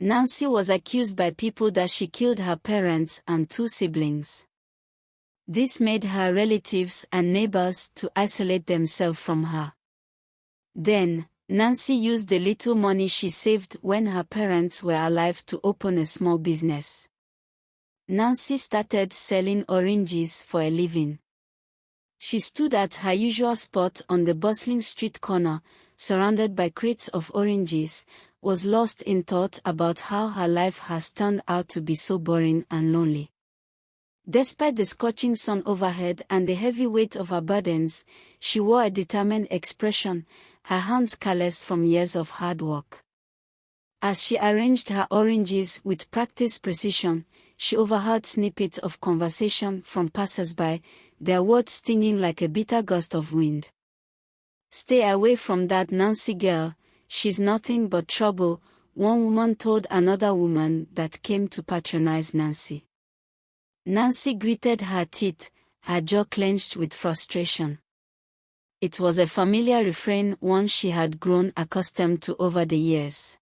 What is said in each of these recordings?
Nancy was accused by people that she killed her parents and 2 siblings. This made her relatives and neighbors to isolate themselves from her. Then, Nancy used the little money she saved when her parents were alive to open a small business. Nancy started selling oranges for a living. She stood at her usual spot on the bustling street corner, surrounded by crates of oranges, was lost in thought about how her life has turned out to be so boring and lonely. Despite the scorching sun overhead and the heavy weight of her burdens, she wore a determined expression, her hands calloused from years of hard work. As she arranged her oranges with practiced precision, she overheard snippets of conversation from passers-by, their words stinging like a bitter gust of wind. "Stay away from that Nancy girl, she's nothing but trouble," one woman told another woman that came to patronize Nancy. Nancy gritted her teeth, her jaw clenched with frustration. It was a familiar refrain, one she had grown accustomed to over the years.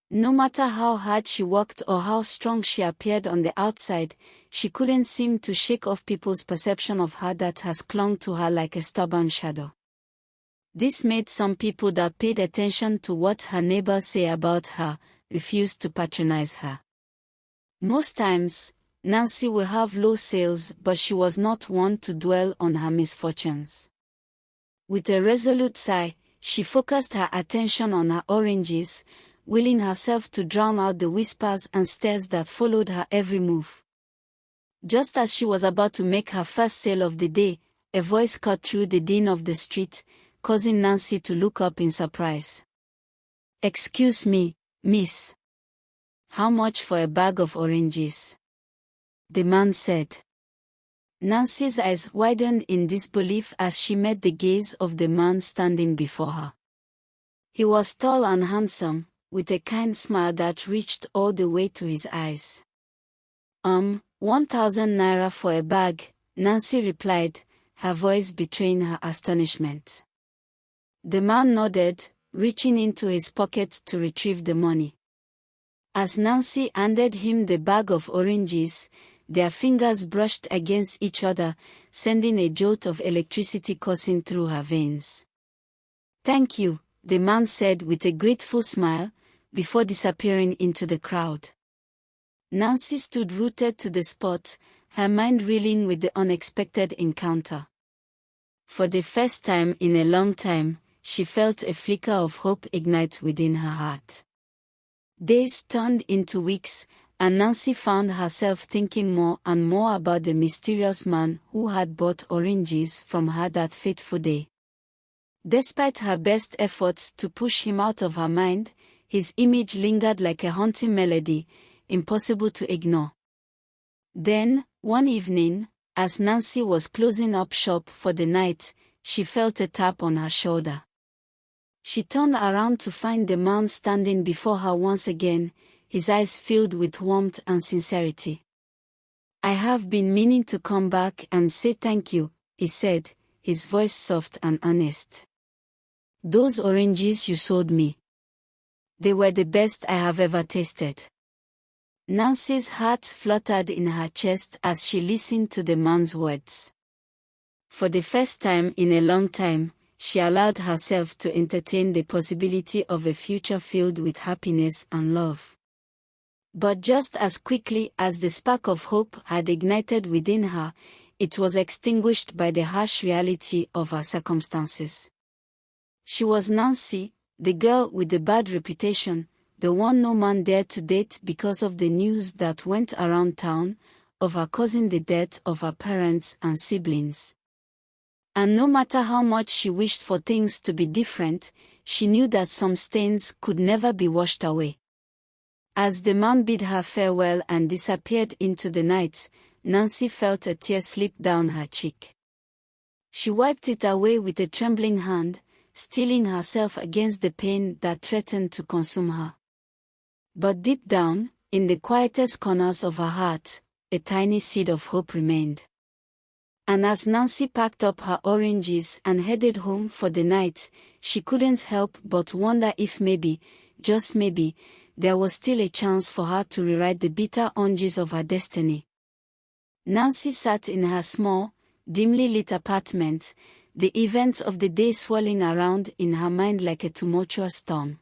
No matter how hard she worked or how strong she appeared on the outside, she couldn't seem to shake off people's perception of her that has clung to her like a stubborn shadow. This made some people that paid attention to what her neighbors say about her refuse to patronize her. Most times, Nancy will have low sales, but she was not one to dwell on her misfortunes. With a resolute sigh, she focused her attention on her oranges, willing herself to drown out the whispers and stares that followed her every move. Just as she was about to make her first sale of the day, a voice cut through the din of the street, causing Nancy to look up in surprise. "Excuse me, miss. How much for a bag of oranges?" the man said. Nancy's eyes widened in disbelief as she met the gaze of the man standing before her. He was tall and handsome, with a kind smile that reached all the way to his eyes. 1,000 naira for a bag," Nancy replied, her voice betraying her astonishment. The man nodded, reaching into his pocket to retrieve the money. As Nancy handed him the bag of oranges, their fingers brushed against each other, sending a jolt of electricity coursing through her veins. "Thank you," the man said with a grateful smile, before disappearing into the crowd. Nancy stood rooted to the spot, her mind reeling with the unexpected encounter. For the first time in a long time, she felt a flicker of hope ignite within her heart. Days turned into weeks, and Nancy found herself thinking more and more about the mysterious man who had bought oranges from her that fateful day. Despite her best efforts to push him out of her mind, his image lingered like a haunting melody, impossible to ignore. Then, one evening, as Nancy was closing up shop for the night, she felt a tap on her shoulder. She turned around to find the man standing before her once again, his eyes filled with warmth and sincerity. "I have been meaning to come back and say thank you," he said, his voice soft and honest. "Those oranges you sold me. They were the best I have ever tasted." Nancy's heart fluttered in her chest as she listened to the man's words. For the first time in a long time, she allowed herself to entertain the possibility of a future filled with happiness and love. But just as quickly as the spark of hope had ignited within her, it was extinguished by the harsh reality of her circumstances. She was Nancy, the girl with the bad reputation, the one no man dared to date because of the news that went around town, of her causing the death of her parents and siblings. And no matter how much she wished for things to be different, she knew that some stains could never be washed away. As the man bid her farewell and disappeared into the night, Nancy felt a tear slip down her cheek. She wiped it away with a trembling hand, steeling herself against the pain that threatened to consume her. But deep down, in the quietest corners of her heart, a tiny seed of hope remained. And as Nancy packed up her oranges and headed home for the night, she couldn't help but wonder if maybe, just maybe, there was still a chance for her to rewrite the bitter oranges of her destiny. Nancy sat in her small, dimly lit apartment, the events of the day swirling around in her mind like a tumultuous storm.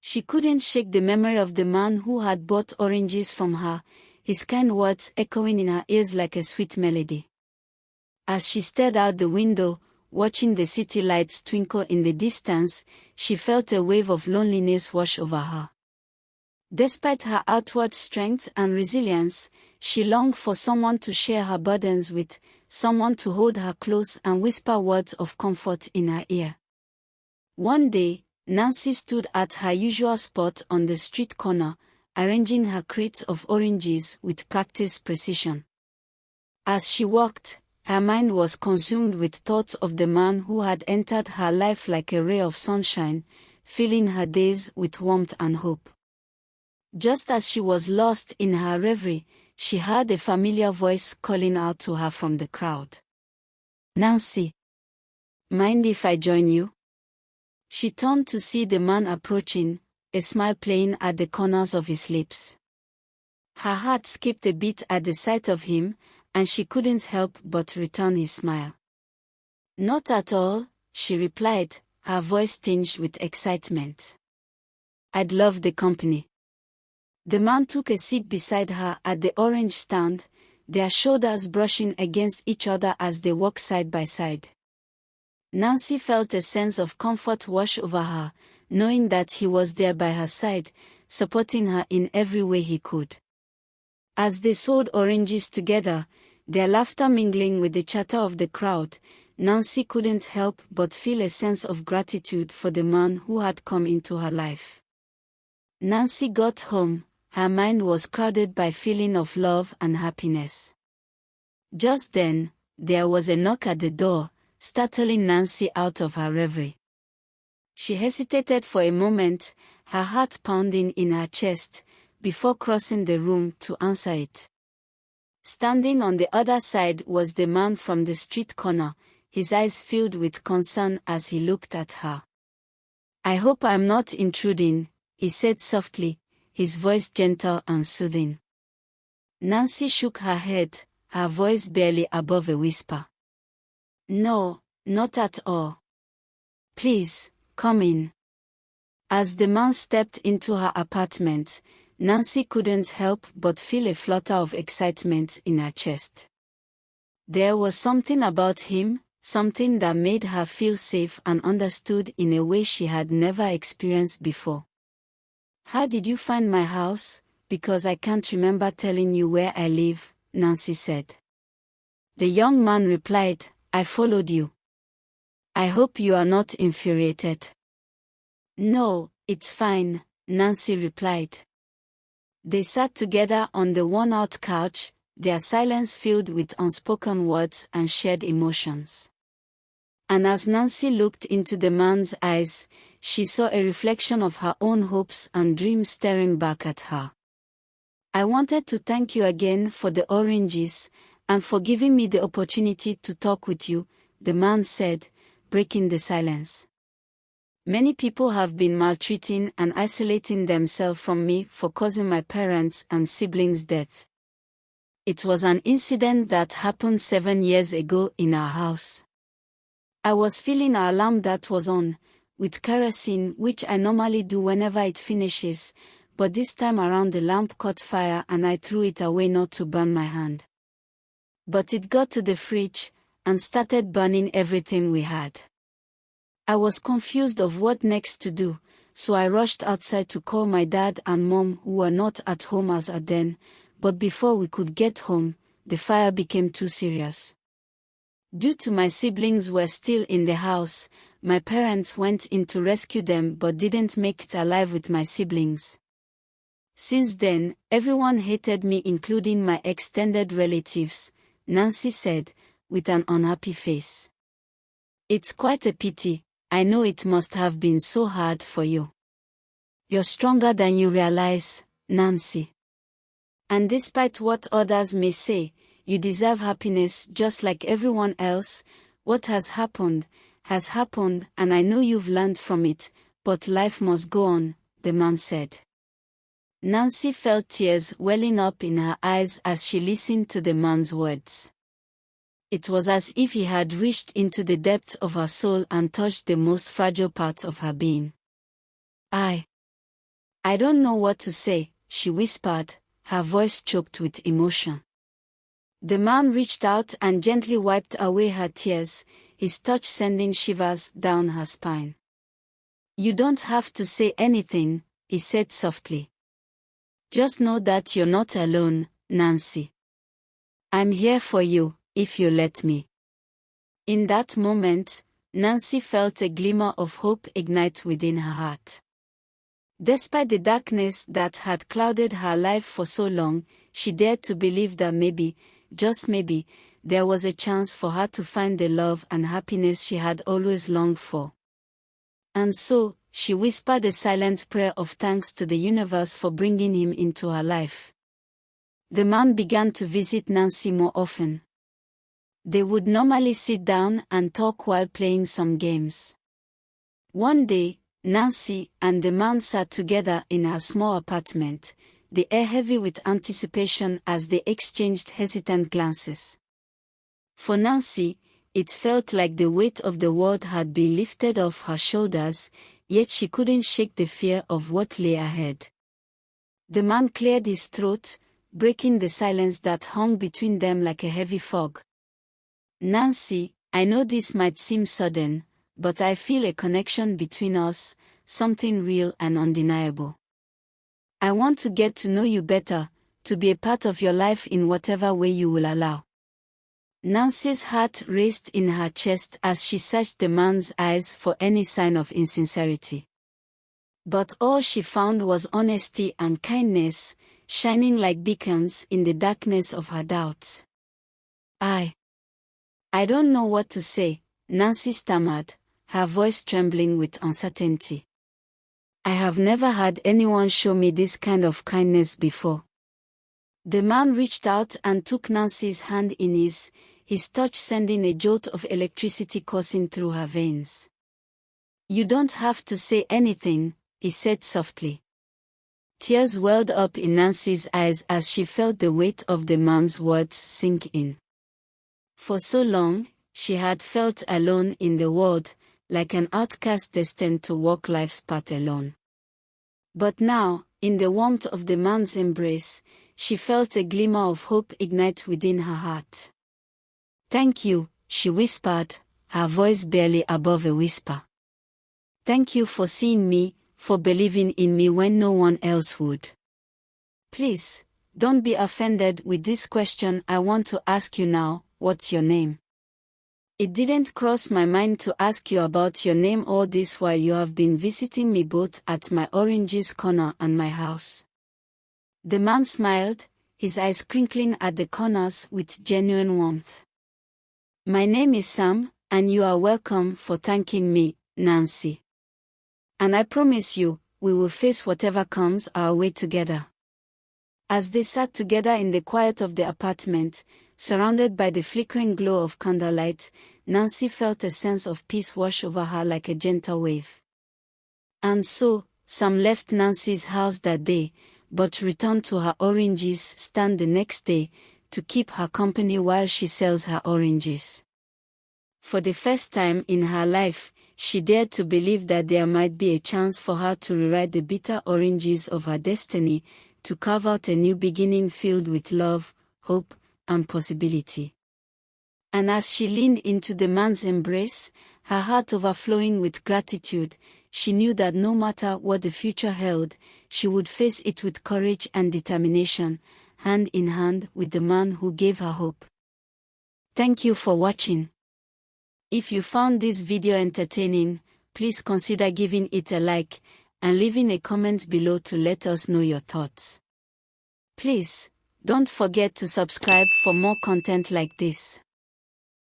She couldn't shake the memory of the man who had bought oranges from her, his kind words echoing in her ears like a sweet melody. As she stared out the window, watching the city lights twinkle in the distance, she felt a wave of loneliness wash over her. Despite her outward strength and resilience, she longed for someone to share her burdens with, someone to hold her close and whisper words of comfort in her ear. One day, Nancy stood at her usual spot on the street corner, arranging her crates of oranges with practiced precision. As she walked, her mind was consumed with thoughts of the man who had entered her life like a ray of sunshine, filling her days with warmth and hope. Just as she was lost in her reverie, she heard a familiar voice calling out to her from the crowd. "Nancy, mind if I join you?" She turned to see the man approaching, a smile playing at the corners of his lips. Her heart skipped a beat at the sight of him, and she couldn't help but return his smile. "Not at all," she replied, her voice tinged with excitement. "I'd love the company." The man took a seat beside her at the orange stand, their shoulders brushing against each other as they walked side by side. Nancy felt a sense of comfort wash over her, knowing that he was there by her side, supporting her in every way he could. As they sold oranges together, their laughter mingling with the chatter of the crowd, Nancy couldn't help but feel a sense of gratitude for the man who had come into her life. Nancy got home, her mind was crowded by feeling of love and happiness. Just then, there was a knock at the door, startling Nancy out of her reverie. She hesitated for a moment, her heart pounding in her chest, before crossing the room to answer it. Standing on the other side was the man from the street corner, his eyes filled with concern as he looked at her. "I hope I'm not intruding," he said softly, his voice gentle and soothing. Nancy shook her head, her voice barely above a whisper. "No, not at all. Please, come in." As the man stepped into her apartment, Nancy couldn't help but feel a flutter of excitement in her chest. There was something about him, something that made her feel safe and understood in a way she had never experienced before. "How did you find my house? Because I can't remember telling you where I live," Nancy said. The young man replied, "I followed you. I hope you are not infuriated." "No, it's fine," Nancy replied. They sat together on the worn-out couch, their silence filled with unspoken words and shared emotions. And as Nancy looked into the man's eyes, she saw a reflection of her own hopes and dreams staring back at her. "I wanted to thank you again for the oranges, and for giving me the opportunity to talk with you," the man said, breaking the silence. "Many people have been maltreating and isolating themselves from me for causing my parents' and siblings' death. It was an incident that happened 7 years ago in our house. I was filling our lamp that was on, with kerosene, which I normally do whenever it finishes, but this time around the lamp caught fire and I threw it away not to burn my hand. But it got to the fridge, and started burning everything we had. I was confused of what next to do, so I rushed outside to call my dad and mom who were not at home as at then, but before we could get home, the fire became too serious. Due to my siblings were still in the house, my parents went in to rescue them but didn't make it alive with my siblings. Since then, everyone hated me including my extended relatives," Nancy said, with an unhappy face. "It's quite a pity. I know it must have been so hard for you. You're stronger than you realize, Nancy. And despite what others may say, you deserve happiness just like everyone else. What has happened, and I know you've learned from it, but life must go on," the man said. Nancy felt tears welling up in her eyes as she listened to the man's words. It was as if he had reached into the depths of her soul and touched the most fragile parts of her being. I don't know what to say, she whispered, her voice choked with emotion. The man reached out and gently wiped away her tears, his touch sending shivers down her spine. You don't have to say anything, he said softly. Just know that you're not alone, Nancy. I'm here for you, if you let me. In that moment, Nancy felt a glimmer of hope ignite within her heart. Despite the darkness that had clouded her life for so long, she dared to believe that maybe, just maybe, there was a chance for her to find the love and happiness she had always longed for. And so, she whispered a silent prayer of thanks to the universe for bringing him into her life. The man began to visit Nancy more often. They would normally sit down and talk while playing some games. One day, Nancy and the man sat together in her small apartment, the air heavy with anticipation as they exchanged hesitant glances. For Nancy, it felt like the weight of the world had been lifted off her shoulders, yet she couldn't shake the fear of what lay ahead. The man cleared his throat, breaking the silence that hung between them like a heavy fog. Nancy, I know this might seem sudden, but I feel a connection between us, something real and undeniable. I want to get to know you better, to be a part of your life in whatever way you will allow. Nancy's heart raced in her chest as she searched the man's eyes for any sign of insincerity. But all she found was honesty and kindness, shining like beacons in the darkness of her doubts. I don't know what to say, Nancy stammered, her voice trembling with uncertainty. I have never had anyone show me this kind of kindness before. The man reached out and took Nancy's hand in his touch sending a jolt of electricity coursing through her veins. You don't have to say anything, he said softly. Tears welled up in Nancy's eyes as she felt the weight of the man's words sink in. For so long, she had felt alone in the world, like an outcast destined to walk life's path alone. But now, in the warmth of the man's embrace, she felt a glimmer of hope ignite within her heart. Thank you, she whispered, her voice barely above a whisper. Thank you for seeing me, for believing in me when no one else would. Please, don't be offended with this question I want to ask you now, what's your name? It didn't cross my mind to ask you about your name all this while you have been visiting me both at my oranges corner and my house. The man smiled, his eyes crinkling at the corners with genuine warmth. My name is Sam, and you are welcome for thanking me, Nancy. And I promise you, we will face whatever comes our way together. As they sat together in the quiet of the apartment, surrounded by the flickering glow of candlelight, Nancy felt a sense of peace wash over her like a gentle wave. And so, Sam left Nancy's house that day, but returned to her oranges stand the next day, to keep her company while she sells her oranges. For the first time in her life, she dared to believe that there might be a chance for her to rewrite the bitter oranges of her destiny, to carve out a new beginning filled with love, hope, and possibility. And as she leaned into the man's embrace, her heart overflowing with gratitude, she knew that no matter what the future held, she would face it with courage and determination, hand in hand with the man who gave her hope. Thank you for watching. If you found this video entertaining, please consider giving it a like, and leaving a comment below to let us know your thoughts. Please, don't forget to subscribe for more content like this.